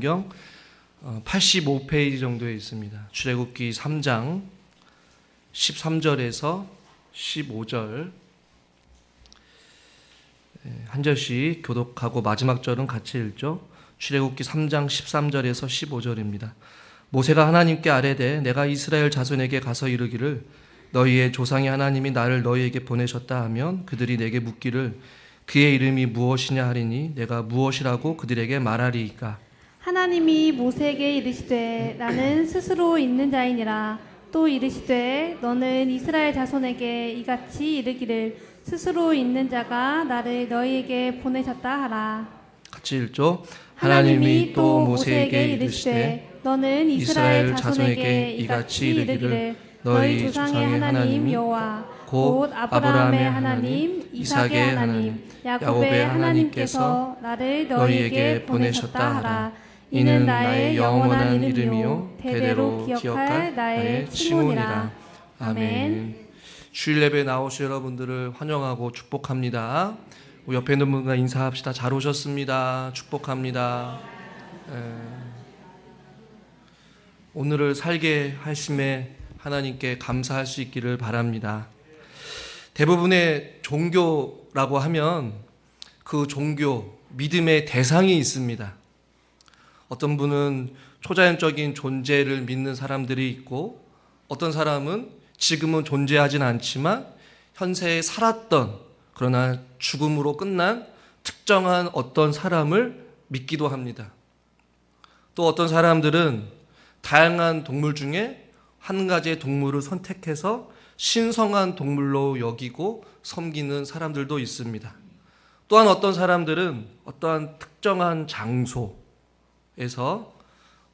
성경 85페이지 정도에 있습니다. 출애굽기 3장 13절에서 15절 한 절씩 교독하고 마지막 절은 같이 읽죠. 출애굽기 3장 13절에서 15절입니다. 모세가 하나님께 아뢰되 내가 이스라엘 자손에게 가서 이르기를 너희의 조상의 하나님이 나를 너희에게 보내셨다 하면 그들이 내게 묻기를 그의 이름이 무엇이냐 하리니 내가 무엇이라고 그들에게 말하리이까. 하나님이 모세에게 이르시되 나는 스스로 있는 자이니라. 또 이르시되 너는 이스라엘 자손에게 이같이 이르기를 스스로 있는 자가 나를 너희에게 보내셨다 하라. 같이 읽죠. 하나님이 또 모세에게 이르시되 너는 이스라엘 자손에게 이같이 이르기를 너희 조상의 하나님 여호와 곧 아브라함의 하나님 이삭의 하나님 야곱의 하나님께서 나를 너희에게 보내셨다 하라. 이는 나의 영원한 이름이요 대대로 기억할 나의 칭호니라. 아멘. 주일 예배에 나오신 여러분들을 환영하고 축복합니다. 우리 옆에 있는 분과 인사합시다. 잘 오셨습니다. 축복합니다. 오늘을 살게 하심에 하나님께 감사할 수 있기를 바랍니다. 대부분의 종교라고 하면 그 종교, 믿음의 대상이 있습니다. 어떤 분은 초자연적인 존재를 믿는 사람들이 있고 어떤 사람은 지금은 존재하진 않지만 현세에 살았던 그러나 죽음으로 끝난 특정한 어떤 사람을 믿기도 합니다. 또 어떤 사람들은 다양한 동물 중에 한 가지의 동물을 선택해서 신성한 동물로 여기고 섬기는 사람들도 있습니다. 또한 어떤 사람들은 어떠한 특정한 장소에서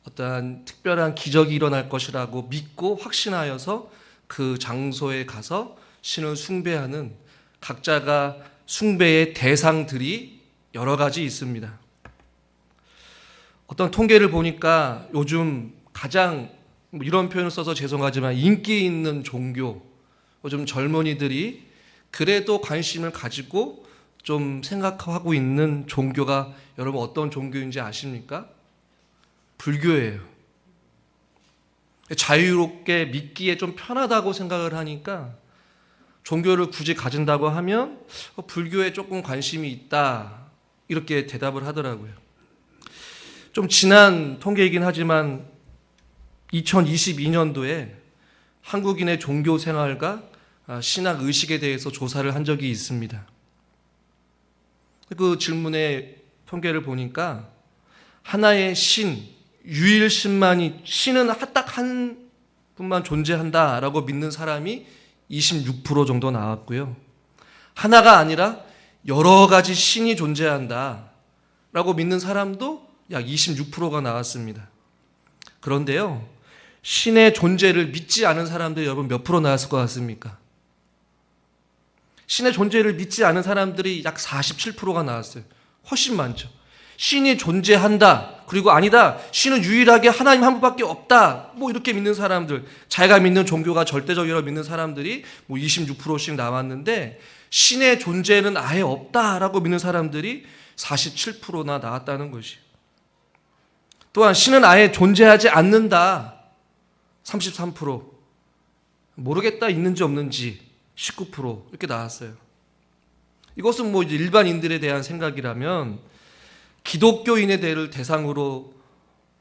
어떠한 특별한 기적이 일어날 것이라고 믿고 확신하여서 그 장소에 가서 신을 숭배하는 각자가 숭배의 대상들이 여러 가지 있습니다. 어떤 통계를 보니까 요즘 가장 이런 표현을 써서 죄송하지만 인기 있는 종교, 요즘 젊은이들이 그래도 관심을 가지고 좀 생각하고 있는 종교가 여러분 어떤 종교인지 아십니까? 불교예요. 자유롭게 믿기에 좀 편하다고 생각을 하니까 종교를 굳이 가진다고 하면 불교에 조금 관심이 있다 이렇게 대답을 하더라고요. 좀 지난 통계이긴 하지만 2022년도에 한국인의 종교 생활과 신학 의식에 대해서 조사를 한 적이 있습니다. 그 질문의 통계를 보니까 하나의 신, 유일신만이 신은 딱 한 분만 존재한다라고 믿는 사람이 26% 정도 나왔고요. 하나가 아니라 여러 가지 신이 존재한다라고 믿는 사람도 약 26%가 나왔습니다. 그런데요, 신의 존재를 믿지 않은 사람들이 여러분 몇 프로 나왔을 것 같습니까? 신의 존재를 믿지 않은 사람들이 약 47%가 나왔어요. 훨씬 많죠. 신이 존재한다. 그리고 아니다. 신은 유일하게 하나님 한 분밖에 없다. 이렇게 믿는 사람들, 자기가 믿는 종교가 절대적이라고 믿는 사람들이 26%씩 나왔는데 신의 존재는 아예 없다라고 믿는 사람들이 47%나 나왔다는 것이에요. 또한 신은 아예 존재하지 않는다. 33%. 모르겠다 있는지 없는지 19% 이렇게 나왔어요. 이것은 이제 일반인들에 대한 생각이라면 기독교인의 대상으로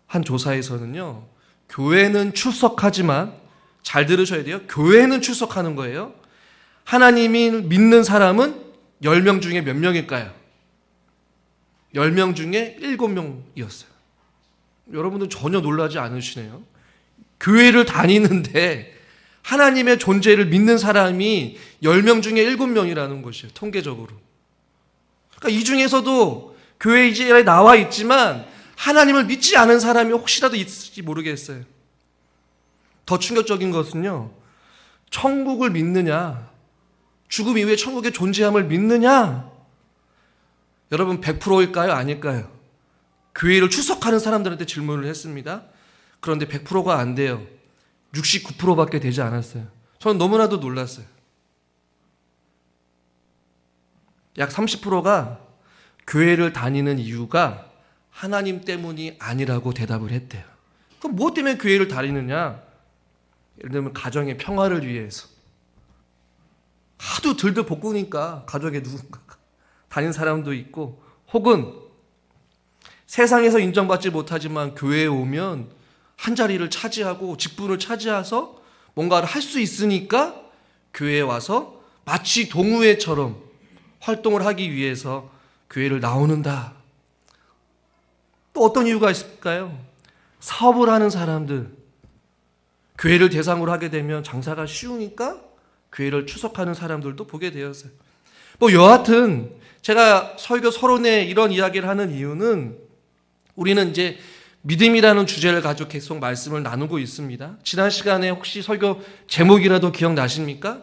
한 조사에서는요, 교회는 출석하지만 잘 들으셔야 돼요. 교회는 출석하는 거예요. 하나님이 믿는 사람은 10명 중에 몇 명일까요? 10명 중에 7명이었어요. 여러분들 전혀 놀라지 않으시네요. 교회를 다니는데 하나님의 존재를 믿는 사람이 10명 중에 7명이라는 것이에요. 통계적으로. 그러니까 이 중에서도 교회 이제 나와 있지만 하나님을 믿지 않은 사람이 혹시라도 있을지 모르겠어요. 더 충격적인 것은요, 천국을 믿느냐, 죽음 이후에 천국의 존재함을 믿느냐, 여러분 100%일까요? 아닐까요? 교회를 출석하는 사람들한테 질문을 했습니다. 그런데 100%가 안 돼요. 69%밖에 되지 않았어요. 저는 너무나도 놀랐어요. 약 30%가 교회를 다니는 이유가 하나님 때문이 아니라고 대답을 했대요. 그럼 무엇 때문에 교회를 다니느냐? 예를 들면 가정의 평화를 위해서. 하도 들들 볶으니까 가족에 누군가가 다닌 사람도 있고, 혹은 세상에서 인정받지 못하지만 교회에 오면 한 자리를 차지하고 직분을 차지해서 뭔가를 할 수 있으니까 교회에 와서 마치 동호회처럼 활동을 하기 위해서 교회를 나오는다. 또 어떤 이유가 있을까요? 사업을 하는 사람들, 교회를 대상으로 하게 되면 장사가 쉬우니까 교회를 추석하는 사람들도 보게 되었어요. 뭐 여하튼 제가 설교 서론에 이런 이야기를 하는 이유는, 우리는 이제 믿음이라는 주제를 가지고 계속 말씀을 나누고 있습니다. 지난 시간에 혹시 설교 제목이라도 기억나십니까?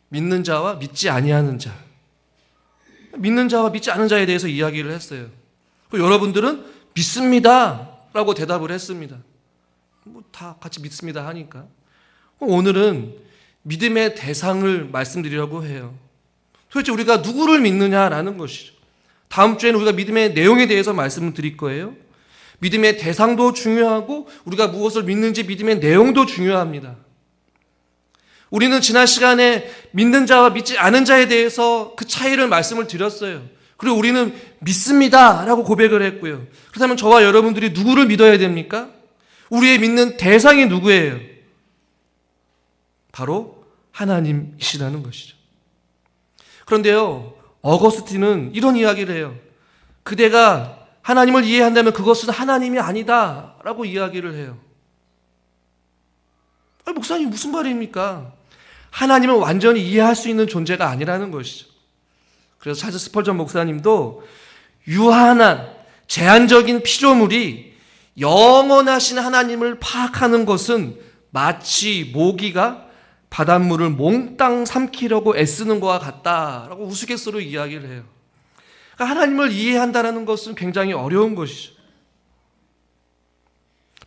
믿는 자와 믿지 아니하는 자. 믿는 자와 믿지 않는 자에 대해서 이야기를 했어요. 여러분들은 믿습니다 라고 대답을 했습니다. 뭐 다 같이 믿습니다 하니까. 오늘은 믿음의 대상을 말씀드리려고 해요. 도대체 우리가 누구를 믿느냐라는 것이죠. 다음 주에는 우리가 믿음의 내용에 대해서 말씀을 드릴 거예요. 믿음의 대상도 중요하고 우리가 무엇을 믿는지 믿음의 내용도 중요합니다. 우리는 지난 시간에 믿는 자와 믿지 않은 자에 대해서 그 차이를 말씀을 드렸어요. 그리고 우리는 믿습니다 라고 고백을 했고요. 그렇다면 저와 여러분들이 누구를 믿어야 됩니까? 우리의 믿는 대상이 누구예요? 바로 하나님이시라는 것이죠. 그런데요, 어거스틴은 이런 이야기를 해요. 그대가 하나님을 이해한다면 그것은 하나님이 아니다 라고 이야기를 해요. 아니, 목사님 무슨 말입니까? 하나님은 완전히 이해할 수 있는 존재가 아니라는 것이죠. 그래서 찰스 스펄전 목사님도 유한한 제한적인 피조물이 영원하신 하나님을 파악하는 것은 마치 모기가 바닷물을 몽땅 삼키려고 애쓰는 것과 같다라고 우스갯소리로 이야기를 해요. 그러니까 하나님을 이해한다는 것은 굉장히 어려운 것이죠.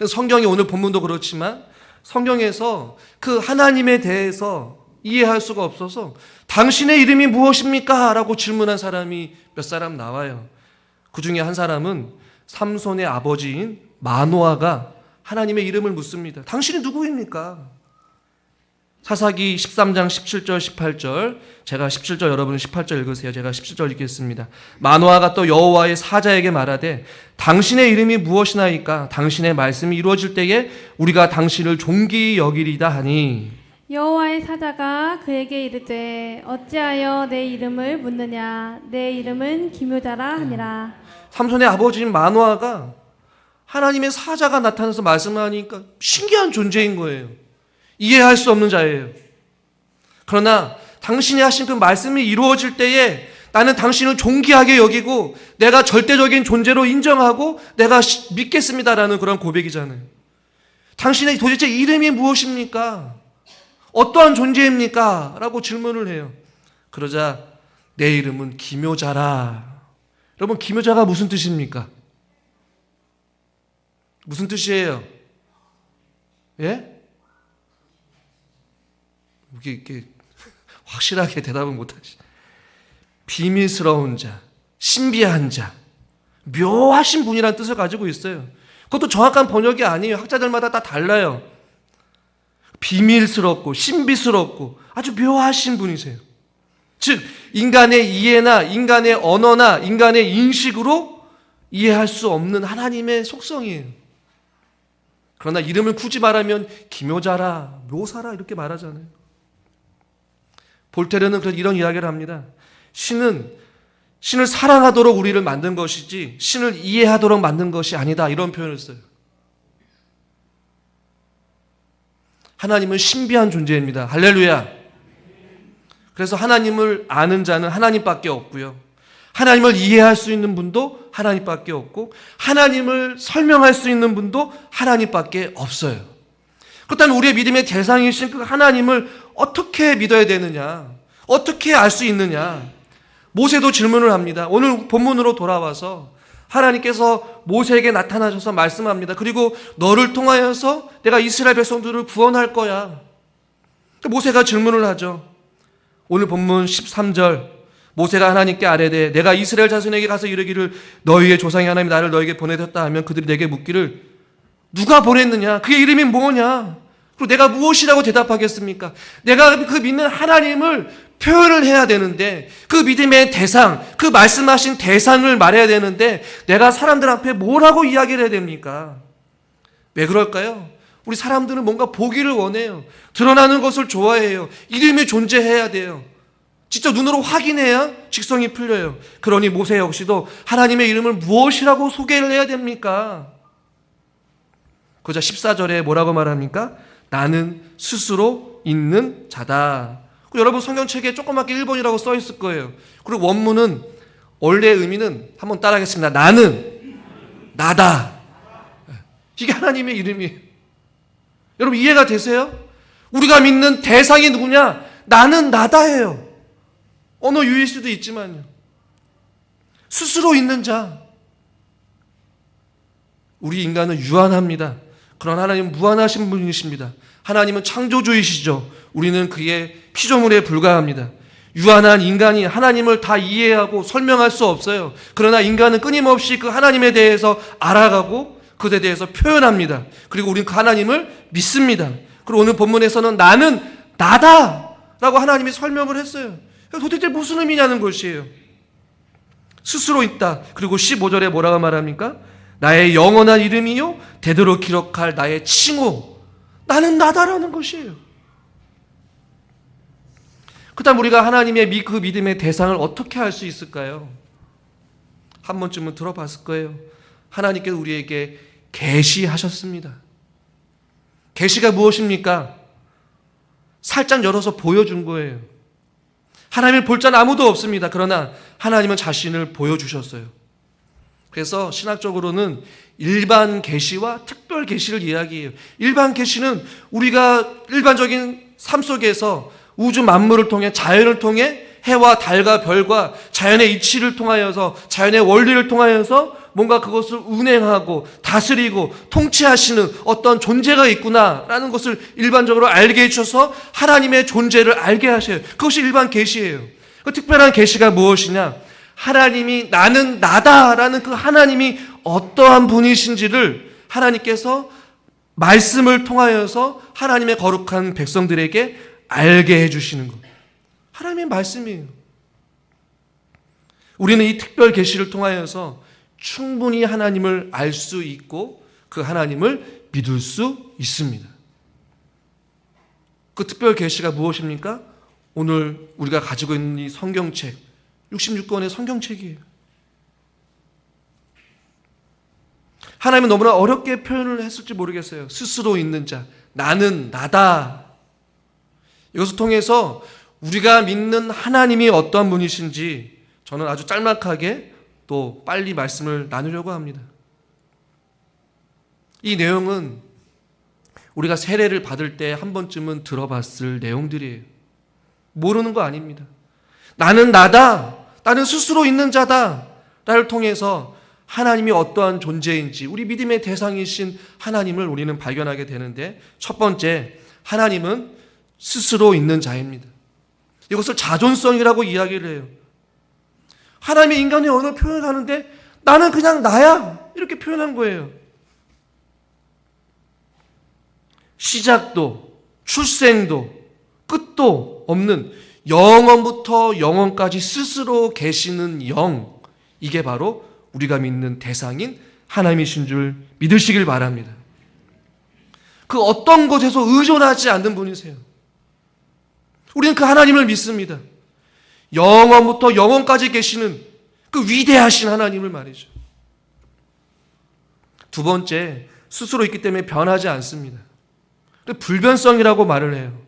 성경이 오늘 본문도 그렇지만 성경에서 그 하나님에 대해서 이해할 수가 없어서 당신의 이름이 무엇입니까? 라고 질문한 사람이 몇 사람 나와요. 그 중에 한 사람은 삼손의 아버지인 마노아가 하나님의 이름을 묻습니다. 당신이 누구입니까? 사사기 13장 17절 18절, 제가 17절 여러분은 18절 읽으세요. 제가 17절 읽겠습니다. 마노아가 또 여호와의 사자에게 말하되 당신의 이름이 무엇이나이까? 당신의 말씀이 이루어질 때에 우리가 당신을 존귀히 여기리다 하니, 여호와의 사자가 그에게 이르되 어찌하여 내 이름을 묻느냐? 내 이름은 기묘자라 하니라. 삼손의 아버지인 마노아가 하나님의 사자가 나타나서 말씀하니까 신기한 존재인 거예요. 이해할 수 없는 자예요. 그러나 당신이 하신 그 말씀이 이루어질 때에 나는 당신을 존귀하게 여기고 내가 절대적인 존재로 인정하고 내가 믿겠습니다라는 그런 고백이잖아요. 당신의 도대체 이름이 무엇입니까? 어떠한 존재입니까? 라고 질문을 해요. 그러자 내 이름은 기묘자라. 여러분, 기묘자가 무슨 뜻입니까? 무슨 뜻이에요? 예? 이렇게 확실하게 대답을 못하시. 비밀스러운 자, 신비한 자, 묘하신 분이라는 뜻을 가지고 있어요. 그것도 정확한 번역이 아니에요. 학자들마다 다 달라요. 비밀스럽고 신비스럽고 아주 묘하신 분이세요. 즉 인간의 이해나 인간의 언어나 인간의 인식으로 이해할 수 없는 하나님의 속성이에요. 그러나 이름을 굳이 말하면 기묘자라, 묘사라 이렇게 말하잖아요. 볼테르는 이런 이야기를 합니다. 신을 사랑하도록 우리를 만든 것이지 신을 이해하도록 만든 것이 아니다, 이런 표현을 써요. 하나님은 신비한 존재입니다. 할렐루야. 그래서 하나님을 아는 자는 하나님밖에 없고요. 하나님을 이해할 수 있는 분도 하나님밖에 없고 하나님을 설명할 수 있는 분도 하나님밖에 없어요. 그렇다면 우리의 믿음의 대상이신 그 하나님을 어떻게 믿어야 되느냐? 어떻게 알 수 있느냐? 모세도 질문을 합니다. 오늘 본문으로 돌아와서 하나님께서 모세에게 나타나셔서 말씀합니다. 그리고 너를 통하여서 내가 이스라엘 백성들을 구원할 거야. 모세가 질문을 하죠. 오늘 본문 13절, 모세가 하나님께 아뢰되 내가 이스라엘 자손에게 가서 이르기를 너희의 조상의 하나님이 나를 너에게 보내셨다 하면 그들이 내게 묻기를 누가 보냈느냐? 그의 이름이 뭐냐? 그리고 내가 무엇이라고 대답하겠습니까? 내가 그 믿는 하나님을 표현을 해야 되는데 그 믿음의 대상, 그 말씀하신 대상을 말해야 되는데 내가 사람들 앞에 뭐라고 이야기를 해야 됩니까? 왜 그럴까요? 우리 사람들은 뭔가 보기를 원해요. 드러나는 것을 좋아해요. 이름이 존재해야 돼요. 직접 눈으로 확인해야 직성이 풀려요. 그러니 모세 역시도 하나님의 이름을 무엇이라고 소개를 해야 됩니까? 그러자 14절에 뭐라고 말합니까? 나는 스스로 있는 자다. 여러분 성경책에 조그맣게 1번이라고 써 있을 거예요. 그리고 원문은 원래 의미는 한번 따라하겠습니다. 나는 나다. 이게 하나님의 이름이에요. 여러분 이해가 되세요? 우리가 믿는 대상이 누구냐? 나는 나다예요. 언어 유희일 수도 있지만요. 스스로 있는 자. 우리 인간은 유한합니다. 그러나 하나님은 무한하신 분이십니다. 하나님은 창조주이시죠. 우리는 그의 피조물에 불과합니다. 유한한 인간이 하나님을 다 이해하고 설명할 수 없어요. 그러나 인간은 끊임없이 그 하나님에 대해서 알아가고 그에 대해서 표현합니다. 그리고 우리는 그 하나님을 믿습니다. 그리고 오늘 본문에서는 나는 나다라고 하나님이 설명을 했어요. 도대체 무슨 의미냐는 것이에요. 스스로 있다. 그리고 15절에 뭐라고 말합니까? 나의 영원한 이름이요 대대로 기록할 나의 칭호. 나는 나다라는 것이에요. 그다음 우리가 하나님의 그 믿음의 대상을 어떻게 알 수 있을까요? 한 번쯤은 들어봤을 거예요. 하나님께서 우리에게 계시하셨습니다. 계시가 무엇입니까? 살짝 열어서 보여준 거예요. 하나님을 볼 자는 아무도 없습니다. 그러나 하나님은 자신을 보여주셨어요. 그래서 신학적으로는 일반 계시와 특별 계시를 이야기해요. 일반 계시는 우리가 일반적인 삶 속에서 우주 만물을 통해 자연을 통해 해와 달과 별과 자연의 이치를 통하여서 자연의 원리를 통하여서 뭔가 그것을 운행하고 다스리고 통치하시는 어떤 존재가 있구나라는 것을 일반적으로 알게 해주셔서 하나님의 존재를 알게 하셔요. 그것이 일반 계시예요. 그 특별한 계시가 무엇이냐? 하나님이 나는 나다라는 그 하나님이 어떠한 분이신지를 하나님께서 말씀을 통하여서 하나님의 거룩한 백성들에게 알게 해주시는 것. 하나님의 말씀이에요. 우리는 이 특별 계시를 통하여서 충분히 하나님을 알 수 있고 그 하나님을 믿을 수 있습니다. 그 특별 계시가 무엇입니까? 오늘 우리가 가지고 있는 이 성경책 66권의 성경책이에요. 하나님은 너무나 어렵게 표현을 했을지 모르겠어요. 스스로 있는 자, 나는 나다. 이것을 통해서 우리가 믿는 하나님이 어떠한 분이신지 저는 아주 짤막하게 또 빨리 말씀을 나누려고 합니다. 이 내용은 우리가 세례를 받을 때 한 번쯤은 들어봤을 내용들이에요. 모르는 거 아닙니다. 나는 나다. 나는 스스로 있는 자다. 나를 통해서 하나님이 어떠한 존재인지 우리 믿음의 대상이신 하나님을 우리는 발견하게 되는데 첫 번째, 하나님은 스스로 있는 자입니다. 이것을 자존성이라고 이야기를 해요. 하나님이 인간의 언어를 표현하는데 나는 그냥 나야 이렇게 표현한 거예요. 시작도 출생도 끝도 없는 영원부터 영원까지 스스로 계시는 영, 이게 바로 우리가 믿는 대상인 하나님이신 줄 믿으시길 바랍니다. 그 어떤 것에서 의존하지 않는 분이세요. 우리는 그 하나님을 믿습니다. 영원부터 영원까지 계시는 그 위대하신 하나님을 말이죠. 두 번째, 스스로 있기 때문에 변하지 않습니다. 불변성이라고 말을 해요.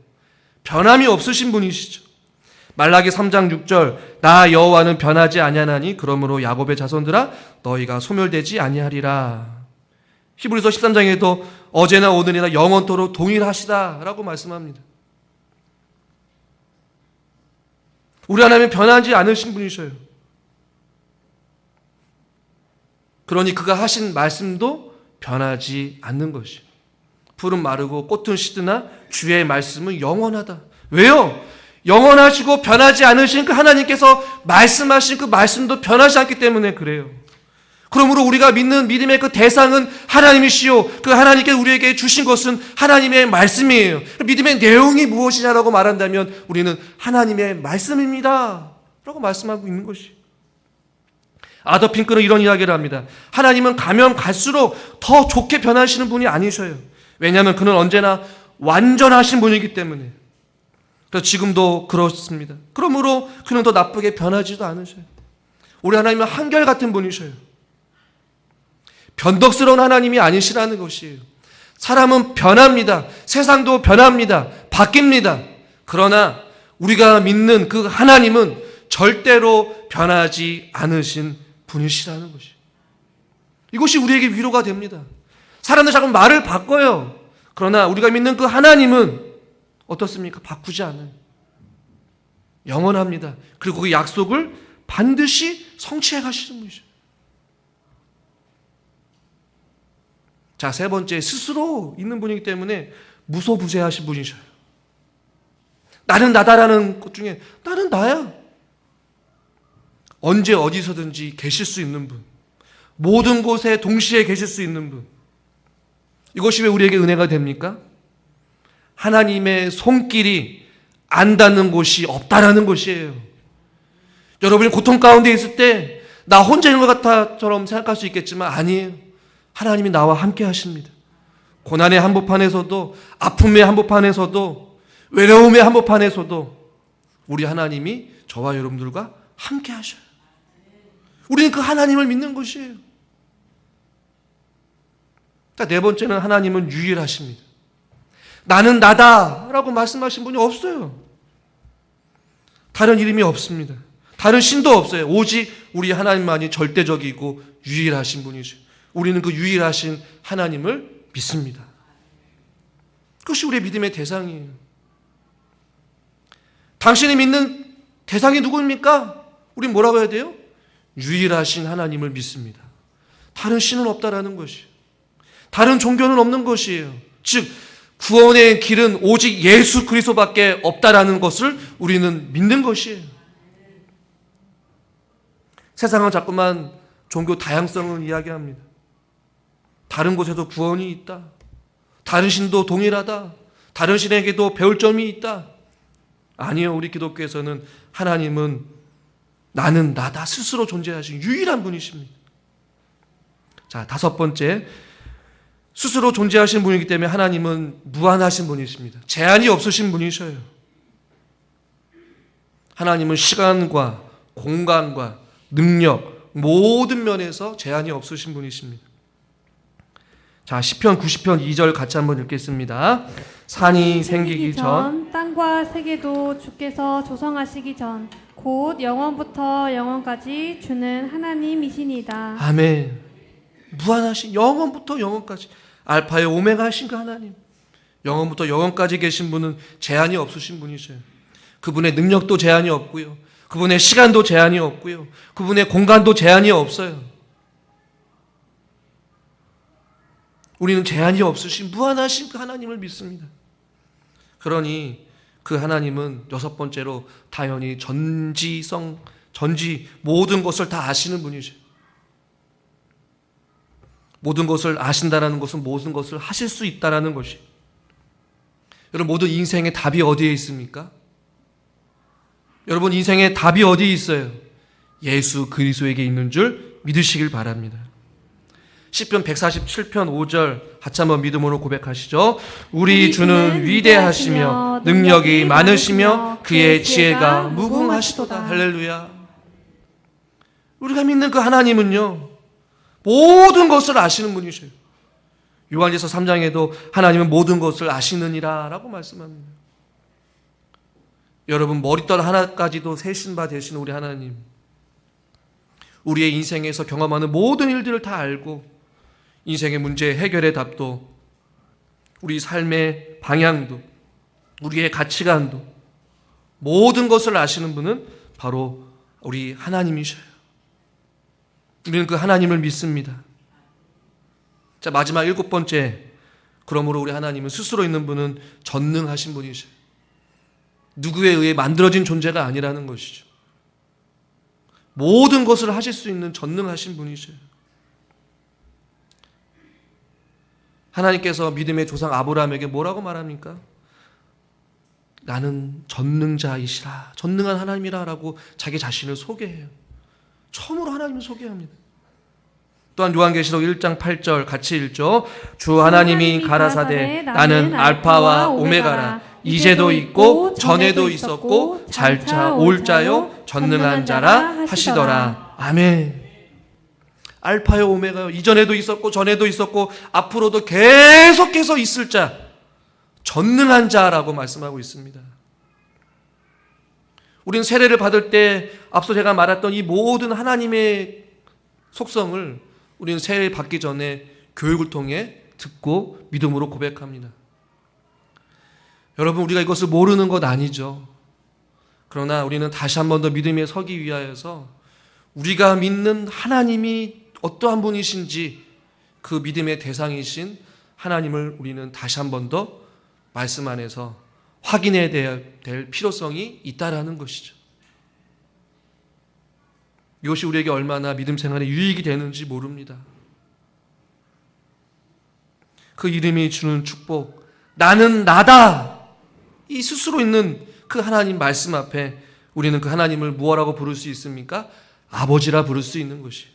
변함이 없으신 분이시죠. 말라기 3장 6절 나 여호와는 변하지 아니하나니 그러므로 야곱의 자손들아 너희가 소멸되지 아니하리라. 히브리서 13장에도 어제나 오늘이나 영원토록 동일하시다라고 말씀합니다. 우리 하나님은 변하지 않으신 분이셔요. 그러니 그가 하신 말씀도 변하지 않는 것이에요. 풀은 마르고 꽃은 시드나 주의 말씀은 영원하다. 왜요? 영원하시고 변하지 않으신 그 하나님께서 말씀하신 그 말씀도 변하지 않기 때문에 그래요. 그러므로 우리가 믿는 믿음의 그 대상은 하나님이시요, 그 하나님께 우리에게 주신 것은 하나님의 말씀이에요. 믿음의 내용이 무엇이냐라고 말한다면 우리는 하나님의 말씀입니다 라고 말씀하고 있는 것이. 아더 핑크는 이런 이야기를 합니다. 하나님은 가면 갈수록 더 좋게 변하시는 분이 아니셔요. 왜냐하면 그는 언제나 완전하신 분이기 때문에. 그래서 지금도 그렇습니다. 그러므로 그는 더 나쁘게 변하지도 않으셔요. 우리 하나님은 한결같은 분이셔요. 변덕스러운 하나님이 아니시라는 것이에요. 사람은 변합니다. 세상도 변합니다. 바뀝니다. 그러나 우리가 믿는 그 하나님은 절대로 변하지 않으신 분이시라는 것이에요. 이것이 우리에게 위로가 됩니다. 사람들 자꾸 말을 바꿔요. 그러나 우리가 믿는 그 하나님은 어떻습니까? 바꾸지 않아요. 영원합니다. 그리고 그 약속을 반드시 성취해 가시는 분이죠. 자, 세 번째, 스스로 있는 분이기 때문에 무소부재하신 분이셔요. 나는 나다라는 것 중에 나는 나야. 언제 어디서든지 계실 수 있는 분. 모든 곳에 동시에 계실 수 있는 분. 이것이 왜 우리에게 은혜가 됩니까? 하나님의 손길이 안 닿는 곳이 없다라는 것이에요. 여러분이 고통 가운데 있을 때 나 혼자 있는 것 같아처럼 생각할 수 있겠지만 아니에요. 하나님이 나와 함께 하십니다. 고난의 한복판에서도, 아픔의 한복판에서도, 외로움의 한복판에서도 우리 하나님이 저와 여러분들과 함께 하셔요. 우리는 그 하나님을 믿는 것이에요. 자, 네 번째는 하나님은 유일하십니다. 나는 나다라고 말씀하신 분이 없어요. 다른 이름이 없습니다. 다른 신도 없어요. 오직 우리 하나님만이 절대적이고 유일하신 분이죠. 우리는 그 유일하신 하나님을 믿습니다. 그것이 우리의 믿음의 대상이에요. 당신이 믿는 대상이 누구입니까? 우린 뭐라고 해야 돼요? 유일하신 하나님을 믿습니다. 다른 신은 없다라는 것이에요. 다른 종교는 없는 것이에요. 즉 구원의 길은 오직 예수 그리스도밖에 없다라는 것을 우리는 믿는 것이에요. 세상은 자꾸만 종교 다양성을 이야기합니다. 다른 곳에도 구원이 있다. 다른 신도 동일하다. 다른 신에게도 배울 점이 있다. 아니요, 우리 기독교에서는 하나님은 나는 나다 스스로 존재하신 유일한 분이십니다. 자, 다섯 번째, 스스로 존재하신 분이기 때문에 하나님은 무한하신 분이십니다. 제한이 없으신 분이셔요. 하나님은 시간과 공간과 능력 모든 면에서 제한이 없으신 분이십니다. 자, 시편 90편 2절 같이 한번 읽겠습니다. 산이 생기기 전 땅과 세계도 주께서 조성하시기 전 곧 영원부터 영원까지 주는 하나님이시니다. 아멘. 무한하신 영원부터 영원까지 알파의 오메가이신 그 하나님, 영원부터 영원까지 계신 분은 제한이 없으신 분이셔요. 그분의 능력도 제한이 없고요, 그분의 시간도 제한이 없고요, 그분의 공간도 제한이 없어요. 우리는 제한이 없으신 무한하신 그 하나님을 믿습니다. 그러니 그 하나님은 여섯 번째로 당연히 전지 모든 것을 다 아시는 분이죠. 모든 것을 아신다라는 것은 모든 것을 하실 수 있다라는 것이. 여러분, 모든 인생의 답이 어디에 있습니까? 여러분, 인생의 답이 어디에 있어요? 예수 그리스도에게 있는 줄 믿으시길 바랍니다. 시편 147편 5절 같이 한번 믿음으로 고백하시죠. 우리 주는 위대하시며 능력이 많으시며 그의 지혜가 무궁하시도다. 할렐루야. 우리가 믿는 그 하나님은요, 모든 것을 아시는 분이셔요. 요한일서 3장에도 하나님은 모든 것을 아시느니라 라고 말씀합니다. 여러분, 머리털 하나까지도 세신 바 되신 우리 하나님, 우리의 인생에서 경험하는 모든 일들을 다 알고 인생의 문제 해결의 답도, 우리 삶의 방향도, 우리의 가치관도 모든 것을 아시는 분은 바로 우리 하나님이셔요. 우리는 그 하나님을 믿습니다. 자, 마지막 일곱 번째, 그러므로 우리 하나님은 스스로 있는 분은 전능하신 분이셔요. 누구에 의해 만들어진 존재가 아니라는 것이죠. 모든 것을 하실 수 있는 전능하신 분이셔요. 하나님께서 믿음의 조상 아브라함에게 뭐라고 말합니까? 나는 전능자이시라, 전능한 하나님이라 라고 자기 자신을 소개해요. 처음으로 하나님을 소개합니다. 또한 요한계시록 1장 8절 같이 읽죠. 주 하나님이 가라사대 나는 알파와 오메가라, 이제도 있고 전에도 있었고 잘자 올 자요 전능한 자라 하시더라. 아멘. 알파요 오메가요, 이전에도 있었고 전에도 있었고 앞으로도 계속해서 있을 자, 전능한 자라고 말씀하고 있습니다. 우리는 세례를 받을 때 앞서 제가 말했던 이 모든 하나님의 속성을 우리는 세례 받기 전에 교육을 통해 듣고 믿음으로 고백합니다. 여러분, 우리가 이것을 모르는 것 아니죠. 그러나 우리는 다시 한 번 더 믿음에 서기 위하여서 우리가 믿는 하나님이 어떠한 분이신지 그 믿음의 대상이신 하나님을 우리는 다시 한 번 더 말씀 안에서 확인해야 될 필요성이 있다라는 것이죠. 이것이 우리에게 얼마나 믿음 생활에 유익이 되는지 모릅니다. 그 이름이 주는 축복, 나는 나다, 이 스스로 있는 그 하나님 말씀 앞에 우리는 그 하나님을 무엇라고 부를 수 있습니까? 아버지라 부를 수 있는 것이에요.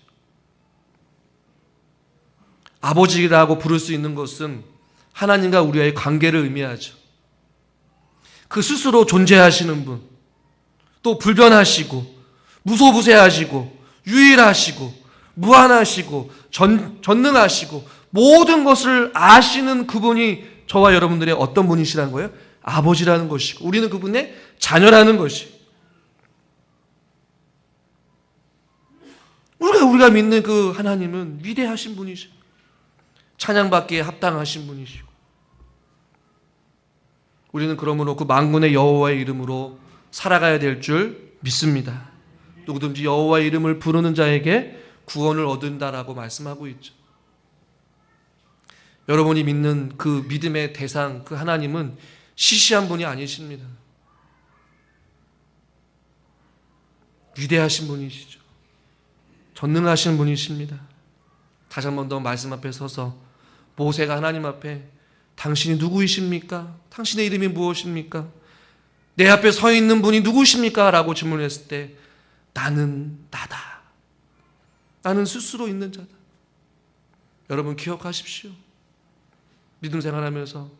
아버지라고 부를 수 있는 것은 하나님과 우리와의 관계를 의미하죠. 그 스스로 존재하시는 분, 또 불변하시고 무소부세하시고 유일하시고 무한하시고 전능하시고 모든 것을 아시는 그분이 저와 여러분들의 어떤 분이시라는 거예요? 아버지라는 것이고 우리는 그분의 자녀라는 것이. 우리가 믿는 그 하나님은 위대하신 분이시고 찬양받기에 합당하신 분이시고, 우리는 그러므로 그 만군의 여호와의 이름으로 살아가야 될 줄 믿습니다. 누구든지 여호와의 이름을 부르는 자에게 구원을 얻는다라고 말씀하고 있죠. 여러분이 믿는 그 믿음의 대상, 그 하나님은 시시한 분이 아니십니다. 위대하신 분이시죠. 전능하신 분이십니다. 다시 한 번 더 말씀 앞에 서서 모세가 하나님 앞에 당신이 누구이십니까? 당신의 이름이 무엇입니까? 내 앞에 서 있는 분이 누구십니까? 라고 질문했을 때 나는 나다. 나는 스스로 있는 자다. 여러분 기억하십시오. 믿음 생활하면서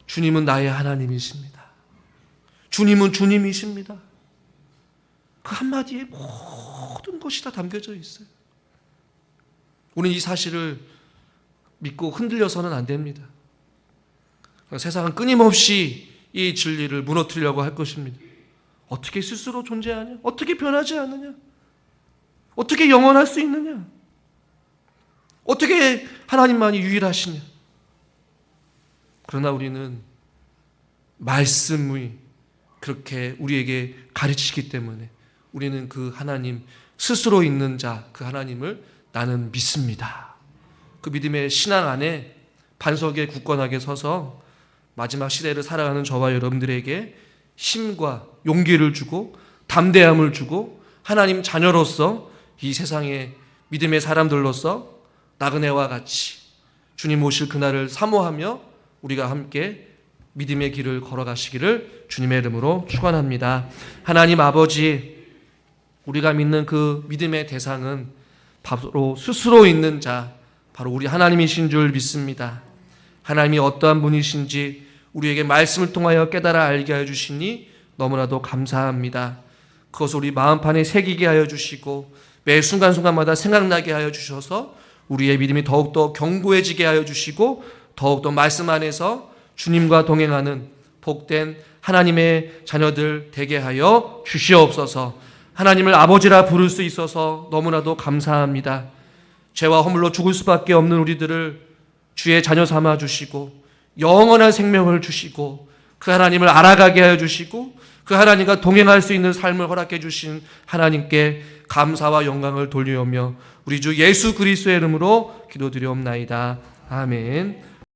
주님은 나의 하나님이십니다. 주님은 주님이십니다. 그 한마디에 모든 것이 다 담겨져 있어요. 우리는 이 사실을 믿고 흔들려서는 안 됩니다. 세상은 끊임없이 이 진리를 무너뜨리려고 할 것입니다. 어떻게 스스로 존재하냐? 어떻게 변하지 않느냐? 어떻게 영원할 수 있느냐? 어떻게 하나님만이 유일하시냐? 그러나 우리는 말씀이 그렇게 우리에게 가르치기 때문에 우리는 그 하나님 스스로 있는 자, 그 하나님을 나는 믿습니다. 그 믿음의 신앙 안에 반석에 굳건하게 서서 마지막 시대를 살아가는 저와 여러분들에게 힘과 용기를 주고 담대함을 주고 하나님 자녀로서 이 세상의 믿음의 사람들로서 나그네와 같이 주님 오실 그날을 사모하며 우리가 함께 믿음의 길을 걸어가시기를 주님의 이름으로 축원합니다. 하나님 아버지, 우리가 믿는 그 믿음의 대상은 바로 스스로 있는 자, 바로 우리 하나님이신 줄 믿습니다. 하나님이 어떠한 분이신지 우리에게 말씀을 통하여 깨달아 알게 하여 주시니 너무나도 감사합니다. 그것을 우리 마음판에 새기게 하여 주시고 매 순간순간마다 생각나게 하여 주셔서 우리의 믿음이 더욱더 견고해지게 하여 주시고 더욱더 말씀 안에서 주님과 동행하는 복된 하나님의 자녀들 되게 하여 주시옵소서. 하나님을 아버지라 부를 수 있어서 너무나도 감사합니다. 죄와 허물로 죽을 수밖에 없는 우리들을 주의 자녀 삼아 주시고 영원한 생명을 주시고 그 하나님을 알아가게 하여 주시고 그 하나님과 동행할 수 있는 삶을 허락해 주신 하나님께 감사와 영광을 돌리오며 우리 주 예수 그리스도의 이름으로 기도드리옵나이다. 아멘.